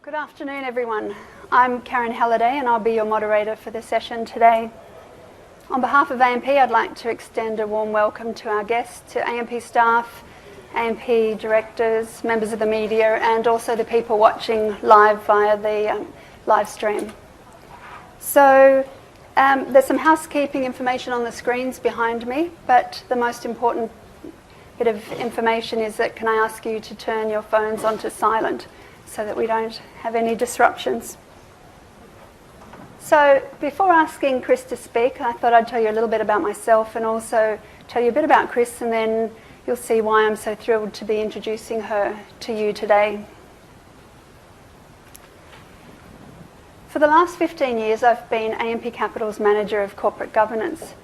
Good afternoon, everyone. I'm Karen Halliday and I'll be your moderator for the session today. On behalf of AMP, I'd like to extend a warm welcome to our guests, to AMP staff, AMP directors, members of the media, and also the people watching live via the live stream. So there's some housekeeping information on the screens behind me, but the most important bit of information is that can I ask you to turn your phones onto silent so that we don't have any disruptions. So before asking Chris to speak, I thought I'd tell you a little bit about myself and also tell you a bit about Chris, and then you'll see why I'm so thrilled to be introducing her to you today. For the last 15 years, I've been AMP Capital's Manager of Corporate Governance.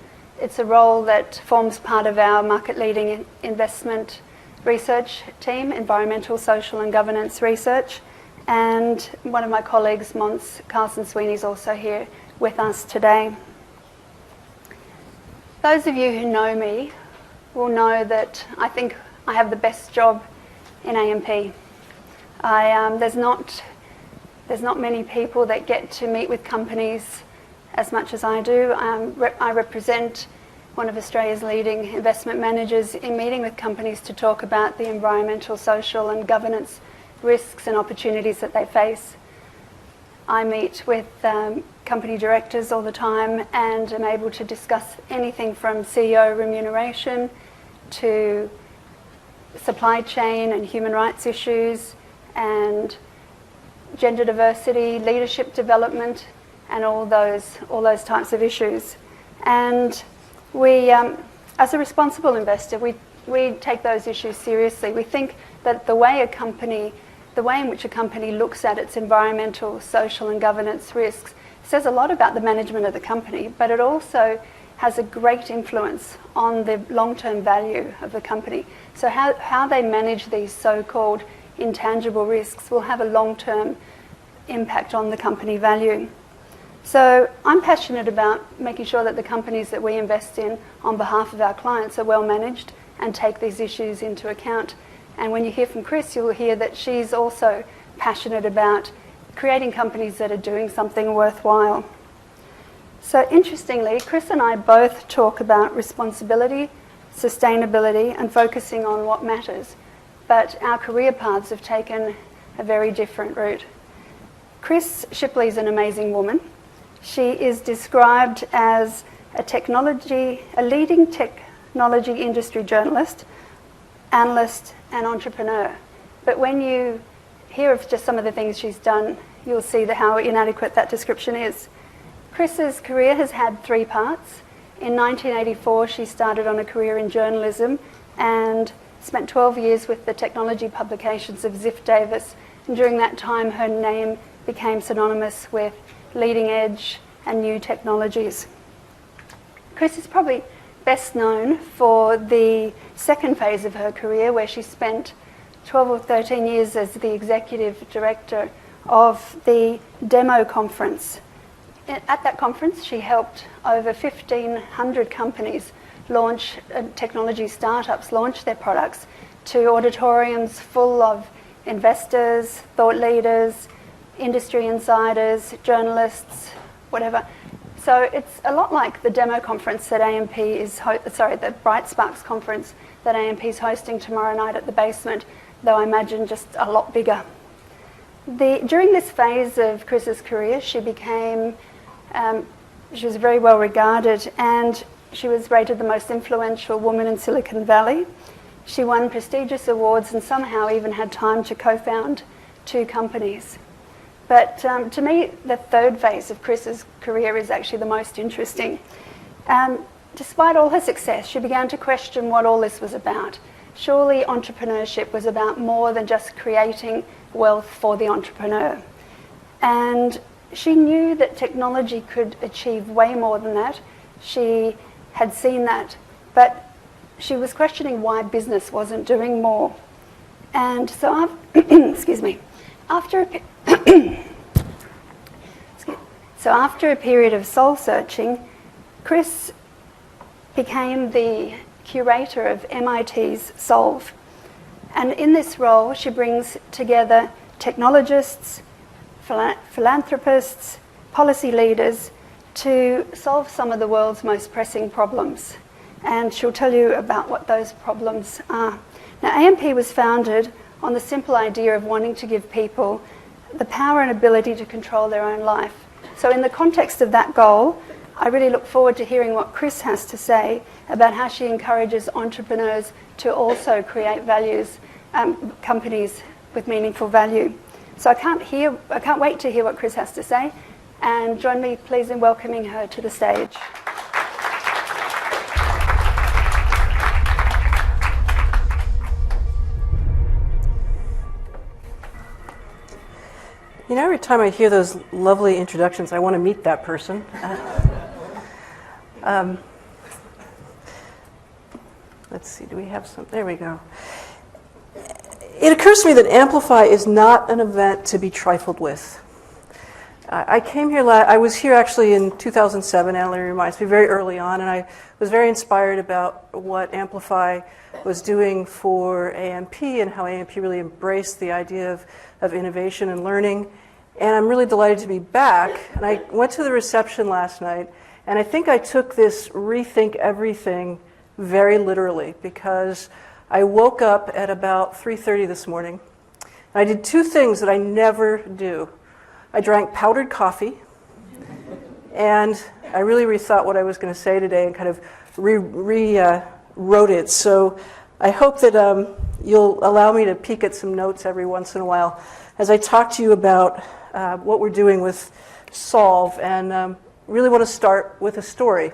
It's a role that forms part of our market-leading investment research team, environmental, social and governance research, and one of my colleagues, Mons Carlson-Sweeney, is also here with us today. Those of you who know me will know that I think I have the best job in AMP. There's not many people that get to meet with companies as much as I do. I represent one of Australia's leading investment managers in meeting with companies to talk about the environmental, social and governance risks and opportunities that they face. I meet with company directors all the time and am able to discuss anything from CEO remuneration to supply chain and human rights issues and gender diversity, leadership development and all those types of issues. And we, as a responsible investor, we take those issues seriously. We think that the way in which a company looks at its environmental, social and governance risks says a lot about the management of the company, but it also has a great influence on the long-term value of the company. So how they manage these so-called intangible risks will have a long-term impact on the company value. So I'm passionate about making sure that the companies that we invest in on behalf of our clients are well managed and take these issues into account. And when you hear from Chris, you'll hear that she's also passionate about creating companies that are doing something worthwhile. So interestingly, Chris and I both talk about responsibility, sustainability and focusing on what matters, but our career paths have taken a very different route. CHRIS Shipley is an amazing woman. She is described as a leading technology industry journalist, analyst and entrepreneur. But when you hear of just some of the things she's done, you'll see how inadequate that description is. Chris's career has had three parts. In 1984, she started on a career in journalism and spent 12 years with the technology publications of Ziff Davis. And during that time, her name became synonymous with leading edge and new technologies. Chris is probably best known for the second phase of her career, where she spent 12 or 13 years as the executive director of the Demo Conference. At that conference, she helped over 1,500 companies launch, technology startups launch their products to auditoriums full of investors, thought leaders, industry insiders, journalists, whatever. So it's a lot like the demo conference that AMP is, the Bright Sparks conference that AMP is hosting tomorrow night at the basement, though I imagine just a lot bigger. During this phase of Chris's career, she was very well regarded and she was rated the most influential woman in Silicon Valley. She won prestigious awards and somehow even had time to co-found 2 companies. But to me, the third phase of Chris's career is actually the most interesting. Despite all her success, she began to question what all this was about. Surely entrepreneurship was about more than just creating wealth for the entrepreneur. And she knew that technology could achieve way more than that. She had seen that, but she was questioning why business wasn't doing more. And so, excuse me, after a period of soul searching, Chris became the curator of MIT's Solve. And in this role, she brings together technologists, philanthropists, policy leaders to solve some of the world's most pressing problems. And she'll tell you about what those problems are. Now, AMP was founded on the simple idea of wanting to give people the power and ability to control their own life. So in the context of that goal, I really look forward to hearing what Chris has to say about how she encourages entrepreneurs to also create companies with meaningful value. So I can't wait to hear what Chris has to say, and join me please in welcoming her to the stage. You know, every time I hear those lovely introductions, I want to meet that person. Let's see, do we have some? There we go. It occurs to me that Amplify is not an event to be trifled with. I came here, I was here actually in 2007, Annalie reminds me, very early on, and I was very inspired about what Amplify was doing for AMP and how AMP really embraced the idea of innovation and learning. And I'm really delighted to be back. And I went to the reception last night, and I think I took this Rethink everything very literally, because I woke up at about 3:30 this morning. And I did two things that I never do. I drank powdered coffee, and I really rethought what I was going to say today and kind of rewrote it. So I hope that you'll allow me to peek at some notes every once in a while as I talk to you about what we're doing with Solve, and really want to start with a story.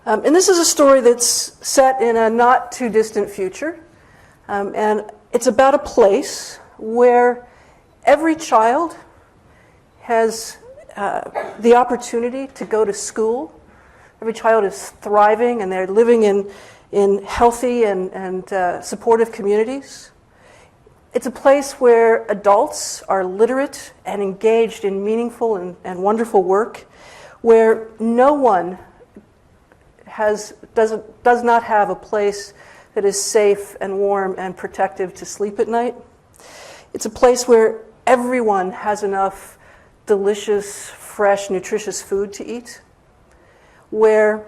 And this is a story that's set in a not too distant future, and it's about a place where every child has the opportunity to go to school. Every child is thriving, and they're living in healthy and supportive communities. It's a place where adults are literate and engaged in meaningful and wonderful work, where no one does not have a place that is safe and warm and protective to sleep at night. It's a place where everyone has enough delicious, fresh, nutritious food to eat, where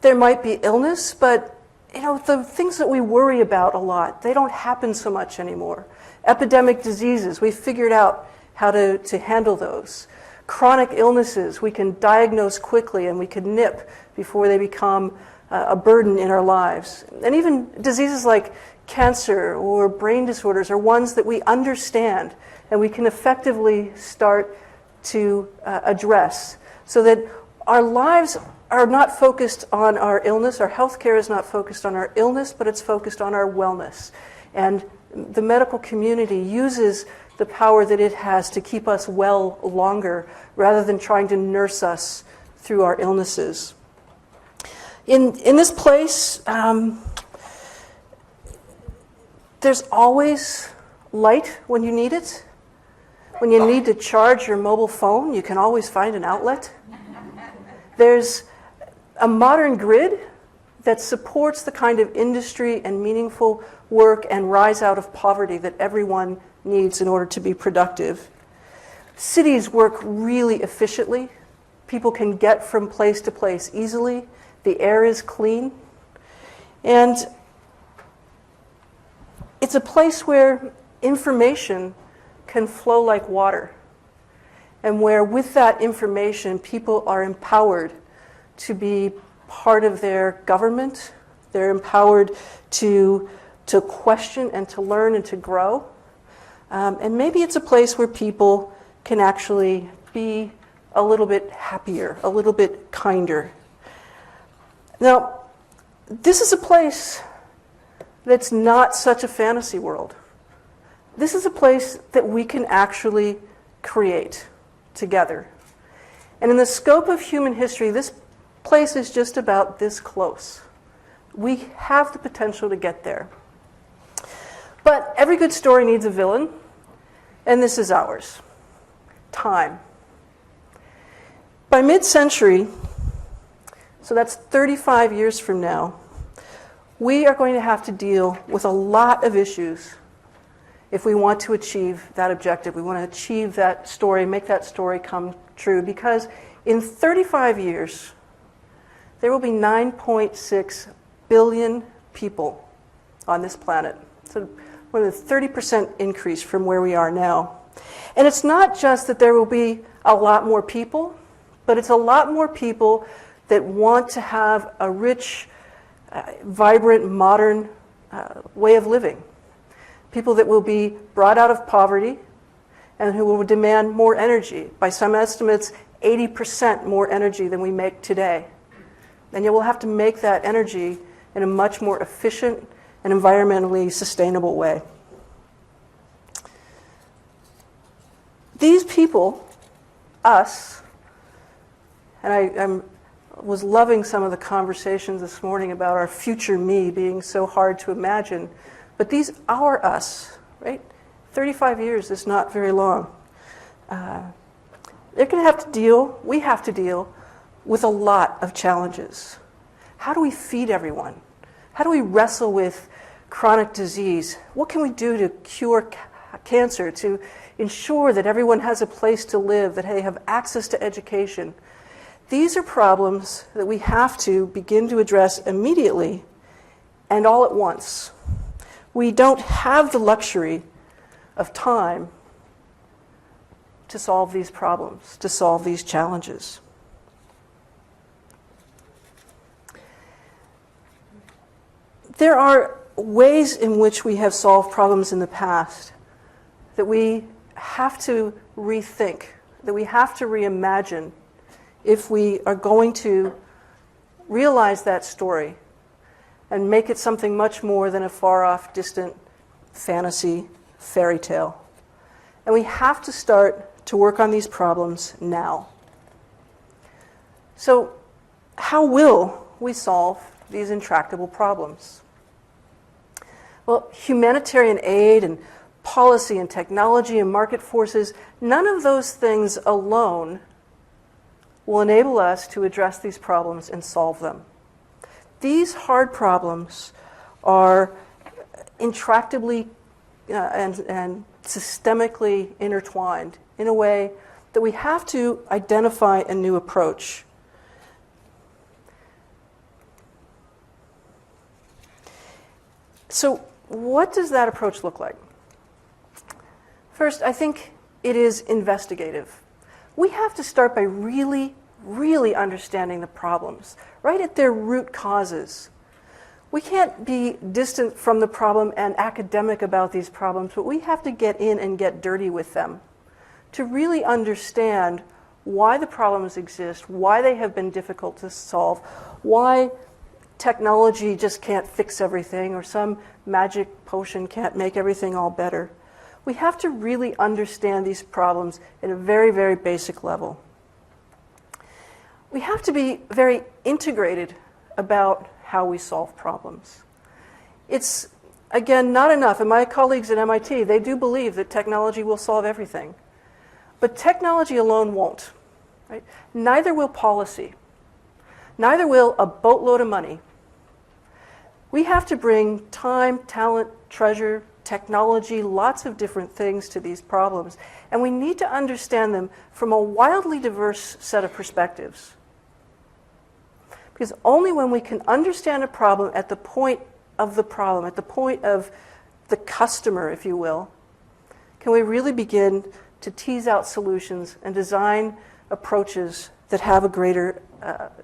there might be illness, but the things that we worry about a lot, they don't happen so much anymore. Epidemic diseases, we've figured out how to handle those. Chronic illnesses, we can diagnose quickly and we can nip before they become a burden in our lives. And even diseases like cancer or brain disorders are ones that we understand and we can effectively start to address, so that our lives are not focused on our illness. Our healthcare is not focused on our illness, but it's focused on our wellness. And the medical community uses the power that it has to keep us well longer, rather than trying to nurse us through our illnesses. In this place, there's always light when you need it. When you need to charge your mobile phone, you can always find an outlet. There's a modern grid that supports the kind of industry and meaningful work and rise out of poverty that everyone needs in order to be productive. Cities work really efficiently. People can get from place to place easily. The air is clean. And it's a place where information can flow like water, and where with that information people are empowered to be part of their government. They're empowered to question and to learn and to grow. And maybe it's a place where people can actually be a little bit happier, a little bit kinder. Now, this is a place that's not such a fantasy world. This is a place that we can actually create together. And in the scope of human history, this place is just about this close. We have the potential to get there. But every good story needs a villain, and this is ours. Time. By mid-century, so that's 35 years from now, we are going to have to deal with a lot of issues if we want to achieve that objective. We want to achieve that story, make that story come true, because in 35 years, there will be 9.6 billion people on this planet. So more than a 30% increase from where we are now. And it's not just that there will be a lot more people, but it's a lot more people that want to have a rich, vibrant, modern way of living. People that will be brought out of poverty and who will demand more energy. By some estimates, 80% more energy than we make today. And you will have to make that energy in a much more efficient and environmentally sustainable way. These people, us, and I was loving some of the conversations this morning about our future me being so hard to imagine, but these are us, right? 35 years is not very long. They're going to have to deal, we have to deal with a lot of challenges. How do we feed everyone? How do we wrestle with chronic disease? What can we do to cure cancer, to ensure that everyone has a place to live, that they have access to education? These are problems that we have to begin to address immediately and all at once. We don't have the luxury of time to solve these problems, to solve these challenges. There are ways in which we have solved problems in the past that we have to rethink, that we have to reimagine if we are going to realize that story and make it something much more than a far-off, distant fantasy fairy tale. And we have to start to work on these problems now. So, how will we solve these intractable problems? Well, humanitarian aid and policy and technology and market forces, none of those things alone will enable us to address these problems and solve them. These hard problems are intractably and systemically intertwined in a way that we have to identify a new approach. So, what does that approach look like? First, I think it is investigative. We have to start by really understanding the problems, right at their root causes. We can't be distant from the problem and academic about these problems, but we have to get in and get dirty with them to really understand why the problems exist, why they have been difficult to solve, why technology just can't fix everything, or some magic potion can't make everything all better. We have to really understand these problems at a very basic level. We have to be very integrated about how we solve problems. It's, again, not enough, and my colleagues at MIT, they do believe that technology will solve everything. But technology alone won't. Right? Neither will policy. Neither will a boatload of money. We have to bring time, talent, treasure, technology, lots of different things to these problems. And we need to understand them from a wildly diverse set of perspectives. Because only when we can understand a problem at the point of the problem, at the point of the customer, if you will, can we really begin to tease out solutions and design approaches that have a greater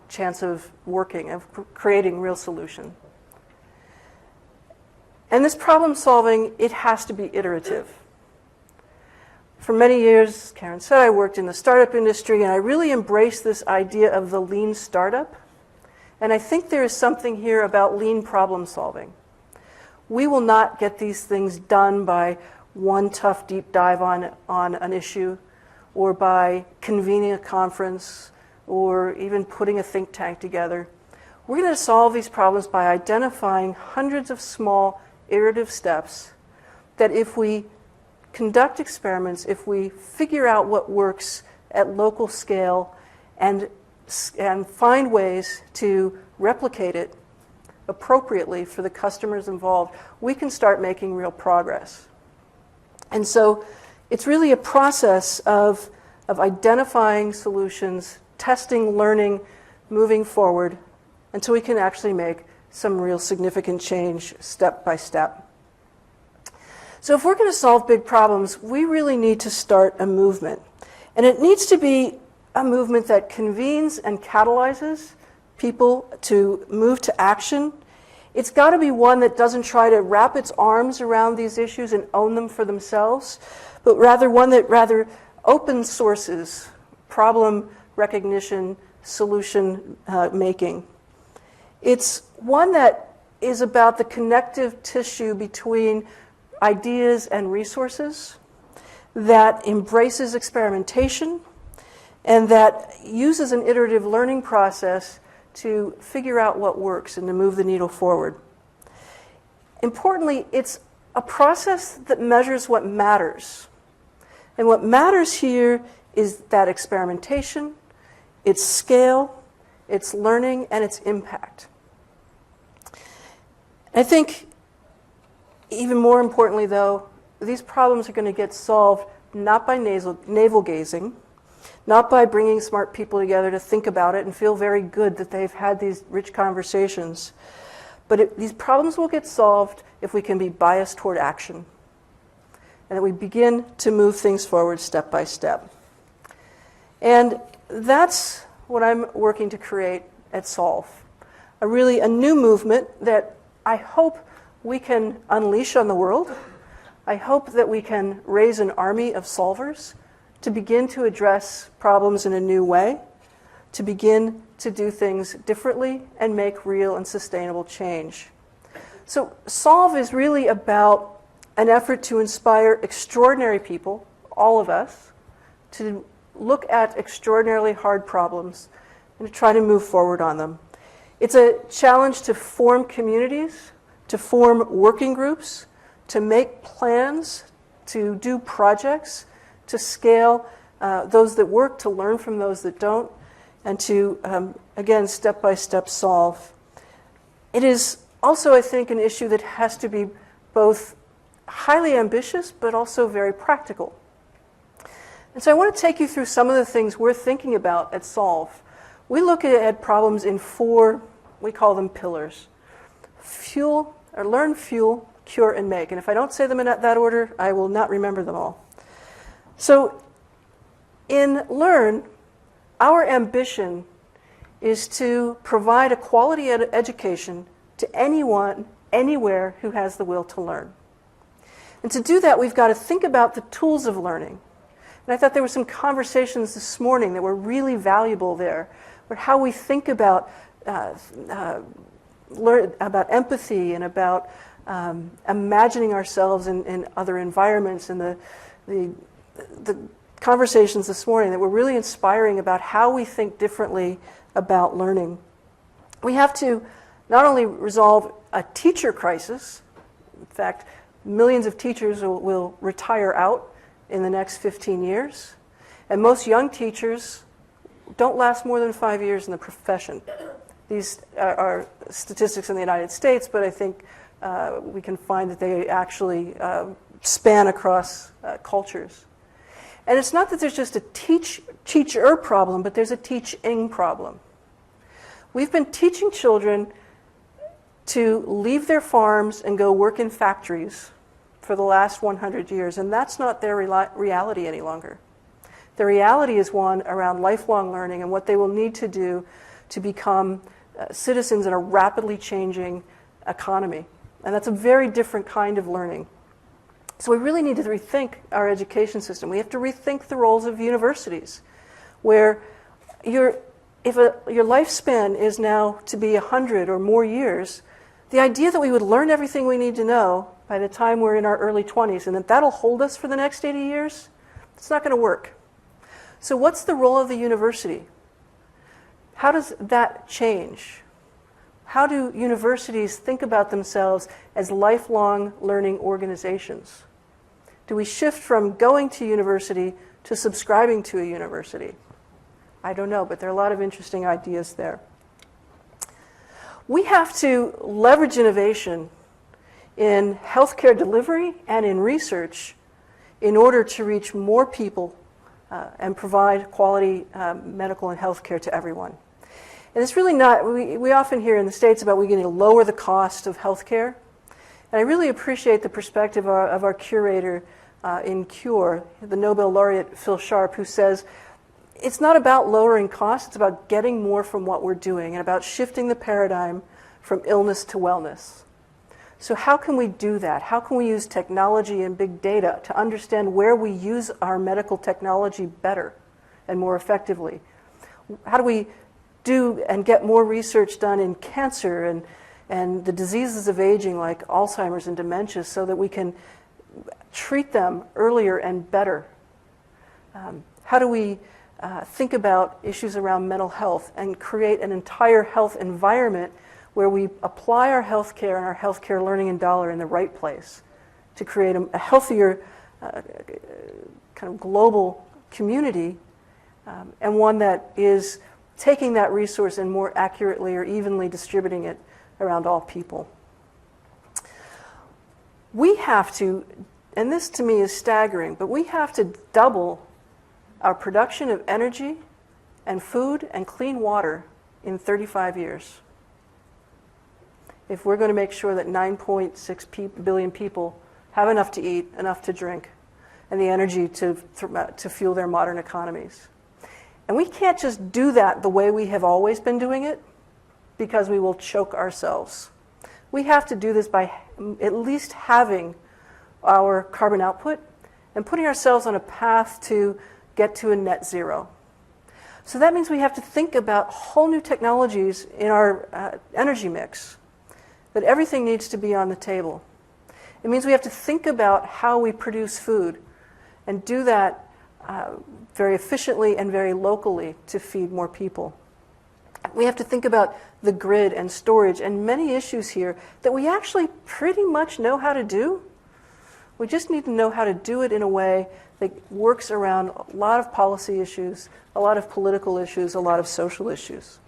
chance of working, of creating real solution. And this problem solving, it has to be iterative. For many years, Karen said, I worked in the startup industry, and I really embraced this idea of the lean startup. And I think there is something here about lean problem solving. We will not get these things done by one tough deep dive on an issue, or by convening a conference, or even putting a think tank together. We're going to solve these problems by identifying hundreds of small iterative steps that if we conduct experiments, if we figure out what works at local scale and find ways to replicate it appropriately for the customers involved, we can start making real progress. And so it's really a process of identifying solutions, testing, learning, moving forward until we can actually make some real significant change step by step. So if we're going to solve big problems, we really need to start a movement. And it needs to be a movement that convenes and catalyzes people to move to action. It's got to be one that doesn't try to wrap its arms around these issues and own them for themselves, but rather one that rather open sources problem recognition, solution making. It's one that is about the connective tissue between ideas and resources, that embraces experimentation, and that uses an iterative learning process to figure out what works and to move the needle forward. Importantly, it's a process that measures what matters. And what matters here is that experimentation, its scale, its learning, and its impact. I think even more importantly, though, these problems are going to get solved not by navel gazing, not by bringing smart people together to think about it and feel very good that they've had these rich conversations. But these problems will get solved if we can be biased toward action and that we begin to move things forward step by step. And that's what I'm working to create at Solve. A new movement that I hope we can unleash on the world. I hope that we can raise an army of solvers to begin to address problems in a new way, to begin to do things differently and make real and sustainable change. So Solve is really about an effort to inspire extraordinary people, all of us, to look at extraordinarily hard problems and to try to move forward on them. It's a challenge to form communities, to form working groups, to make plans, to do projects, to scale those that work, to learn from those that don't, and to, again, step-by-step solve. It is also, I think, an issue that has to be both highly ambitious but also very practical. And so I want to take you through some of the things we're thinking about at Solve. We look at problems in 4, we call them pillars. Fuel, or learn, fuel, cure, and make. And if I don't say them in that order, I will not remember them all. So in Learn, our ambition is to provide a quality education to anyone, anywhere who has the will to learn. And to do that, we've got to think about the tools of learning. And I thought there were some conversations this morning that were really valuable there, where how we think about empathy and about imagining ourselves in other environments, and the conversations this morning that were really inspiring about how we think differently about learning. We have to not only resolve a teacher crisis, in fact, millions of teachers will retire out in the next 15 years, and most young teachers don't last more than 5 years in the profession. These are statistics in the United States, but I think we can find that they actually span across cultures. And it's not that there's just a teacher problem, but there's a teaching problem. We've been teaching children to leave their farms and go work in factories for the last 100 years, and that's not their reality any longer. The reality is one around lifelong learning and what they will need to do to become citizens in a rapidly changing economy. And that's a very different kind of learning. So we really need to rethink our education system. We have to rethink the roles of universities, where your lifespan is now to be 100 or more years, the idea that we would learn everything we need to know by the time we're in our early 20s and that that'll hold us for the next 80 years, it's not going to work. So what's the role of the university? How does that change? How do universities think about themselves as lifelong learning organizations? Do we shift from going to university to subscribing to a university? I don't know, but there are a lot of interesting ideas there. We have to leverage innovation in healthcare delivery and in research in order to reach more people and provide quality medical and health care to everyone. And it's really not, we often hear in the States about we're going to lower the cost of health care. And I really appreciate the perspective of our curator in CURE, the Nobel laureate Phil Sharp, who says, it's not about lowering costs, it's about getting more from what we're doing and about shifting the paradigm from illness to wellness. So how can we do that? How can we use technology and big data to understand where we use our medical technology better and more effectively? How do we do and get more research done in cancer and the diseases of aging like Alzheimer's and dementia so that we can treat them earlier and better? How do we think about issues around mental health and create an entire health environment where we apply our health care and our health care learning and dollar in the right place to create a healthier kind of global community and one that is taking that resource and more accurately or evenly distributing it around all people. We have to, and this to me is staggering, but we have to double our production of energy and food and clean water in 35 years. If we're going to make sure that 9.6 billion people have enough to eat, enough to drink, and the energy to fuel their modern economies. And we can't just do that the way we have always been doing it, because we will choke ourselves. We have to do this by at least halving our carbon output and putting ourselves on a path to get to a net zero. So that means we have to think about whole new technologies in our energy mix, that everything needs to be on the table. It means we have to think about how we produce food and do that very efficiently and very locally to feed more people. We have to think about the grid and storage and many issues here that we actually pretty much know how to do. We just need to know how to do it in a way that works around a lot of policy issues, a lot of political issues, a lot of social issues.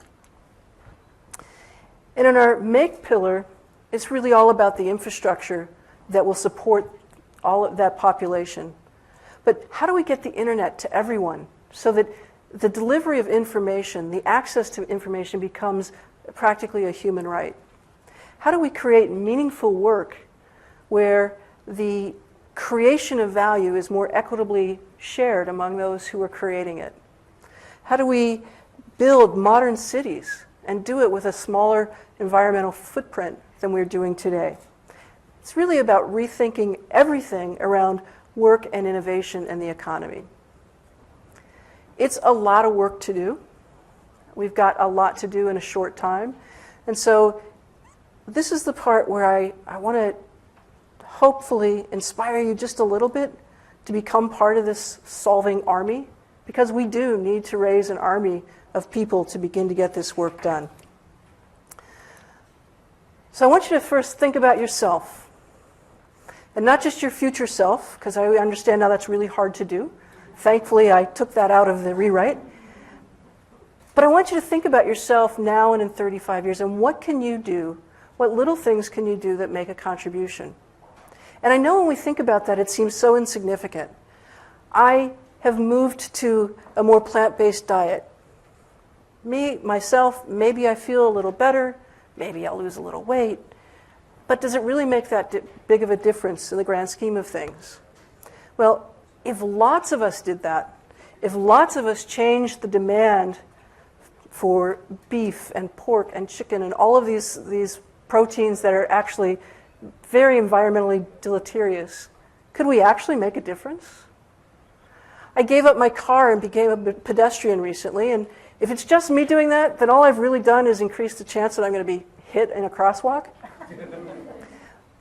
And in our make pillar, it's really all about the infrastructure that will support all of that population. But how do we get the internet to everyone so that the delivery of information, the access to information becomes practically a human right? How do we create meaningful work where the creation of value is more equitably shared among those who are creating it? How do we build modern cities and do it with a smaller environmental footprint than we're doing today? It's really about rethinking everything around work and innovation and the economy. It's a lot of work to do. We've got a lot to do in a short time. And so this is the part where I want to hopefully inspire you just a little bit to become part of this solving army, because we do need to raise an army of people to begin to get this work done. So I want you to first think about yourself. And not just your future self, because I understand now that's really hard to do. Thankfully, I took that out of the rewrite. But I want you to think about yourself now and in 35 years, and what can you do? What little things can you do that make a contribution? And I know when we think about that, it seems so insignificant. I have moved to a more plant-based diet. Me, myself, maybe I feel a little better, maybe I'll lose a little weight. But does it really make that big of a difference in the grand scheme of things? Well, if lots of us did that, if lots of us changed the demand for beef and pork and chicken and all of these proteins that are actually very environmentally deleterious, could we actually make a difference? I gave up my car and became a pedestrian recently, and if it's just me doing that, then all I've really done is increase the chance that I'm going to be hit in a crosswalk.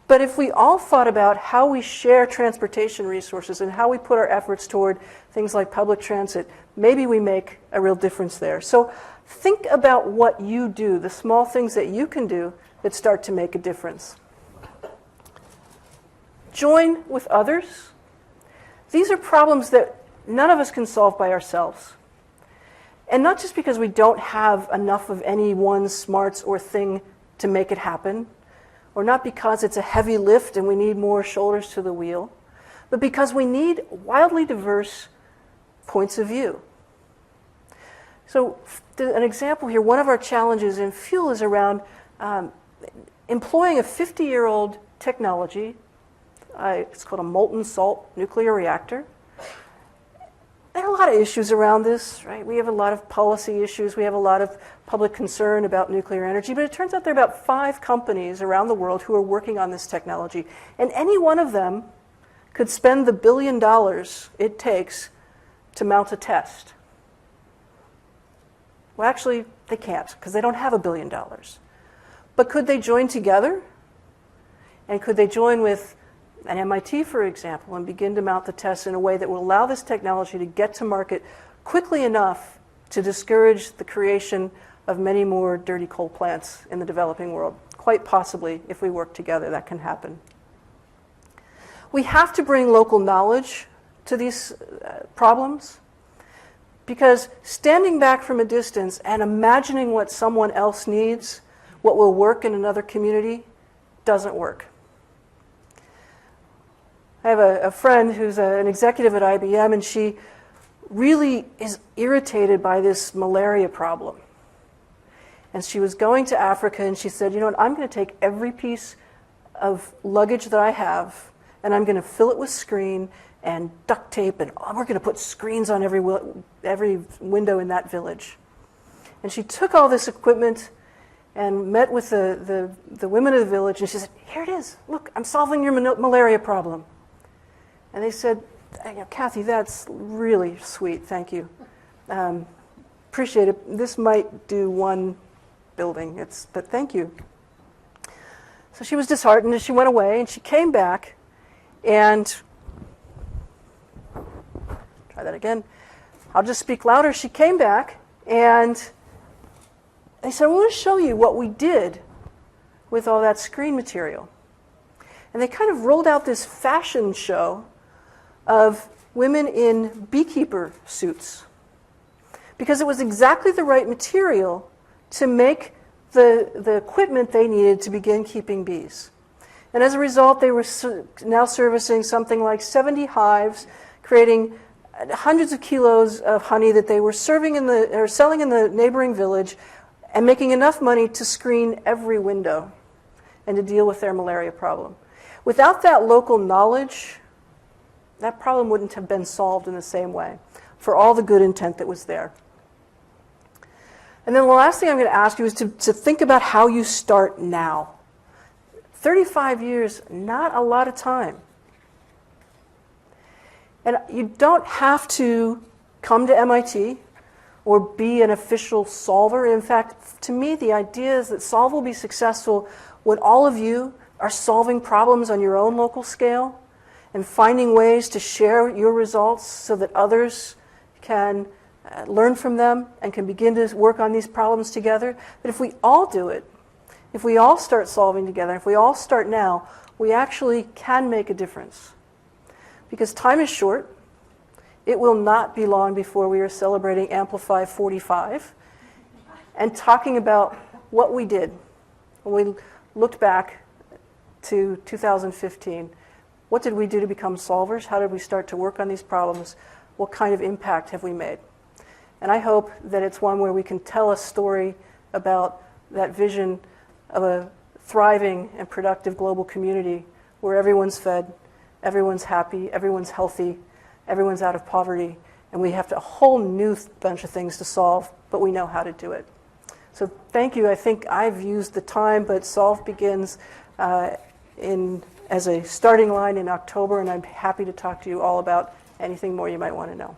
But if we all thought about how we share transportation resources and how we put our efforts toward things like public transit, maybe we make a real difference there. So think about what you do, the small things that you can do that start to make a difference. Join with others. These are problems that none of us can solve by ourselves. And not just because we don't have enough of any one smarts or thing to make it happen, or not because it's a heavy lift and we need more shoulders to the wheel, but because we need wildly diverse points of view. So an example here, one of our challenges in fuel is around employing a 50-year-old technology. It's called a molten salt nuclear reactor. There are a lot of issues around this, right? We have a lot of policy issues. We have a lot of public concern about nuclear energy. But it turns out there are about 5 companies around the world who are working on this technology. And any one of them could spend the $1 billion it takes to mount a test. Well, actually, they can't because they don't have $1 billion. But could they join together? And could they join with an MIT, for example, and begin to mount the tests in a way that will allow this technology to get to market quickly enough to discourage the creation of many more dirty coal plants in the developing world? Quite possibly, if we work together, that can happen. We have to bring local knowledge to these problems, because standing back from a distance and imagining what someone else needs, what will work in another community, doesn't work. I have a friend who's an executive at IBM, and she really is irritated by this malaria problem. And she was going to Africa, and she said, you know what, I'm going to take every piece of luggage that I have, and I'm going to fill it with screen and duct tape, and we're going to put screens on every window in that village. And she took all this equipment and met with the women of the village, and she said, here it is, look, I'm solving your malaria problem. And they said, Kathy, that's really sweet, thank you. Appreciate it. This might do one building, but thank you. So she was disheartened, and she went away, and she came back, and try that again. I'll just speak louder. She came back, and they said, I want to show you what we did with all that screen material. And they kind of rolled out this fashion show of women in beekeeper suits, because it was exactly the right material to make the equipment they needed to begin keeping bees. And as a result, they were now servicing something like 70 hives, creating hundreds of kilos of honey that they were selling in the neighboring village, and making enough money to screen every window and to deal with their malaria problem. Without that local knowledge, that problem wouldn't have been solved in the same way, for all the good intent that was there. And then the last thing I'm going to ask you is to think about how you start now. 35 years, not a lot of time. And you don't have to come to MIT or be an official solver. In fact, to me, the idea is that Solve will be successful when all of you are solving problems on your own local scale and finding ways to share your results so that others can learn from them and can begin to work on these problems together. But if we all do it, if we all start solving together, if we all start now, we actually can make a difference. Because time is short. It will not be long before we are celebrating Amplify 45 and talking about what we did when we looked back to 2015. What did we do to become solvers? How did we start to work on these problems? What kind of impact have we made? And I hope that it's one where we can tell a story about that vision of a thriving and productive global community where everyone's fed, everyone's happy, everyone's healthy, everyone's out of poverty, and we have a whole new bunch of things to solve, but we know how to do it. So thank you. I think I've used the time, but Solve begins as a starting line in October, and I'm happy to talk to you all about anything more you might want to know.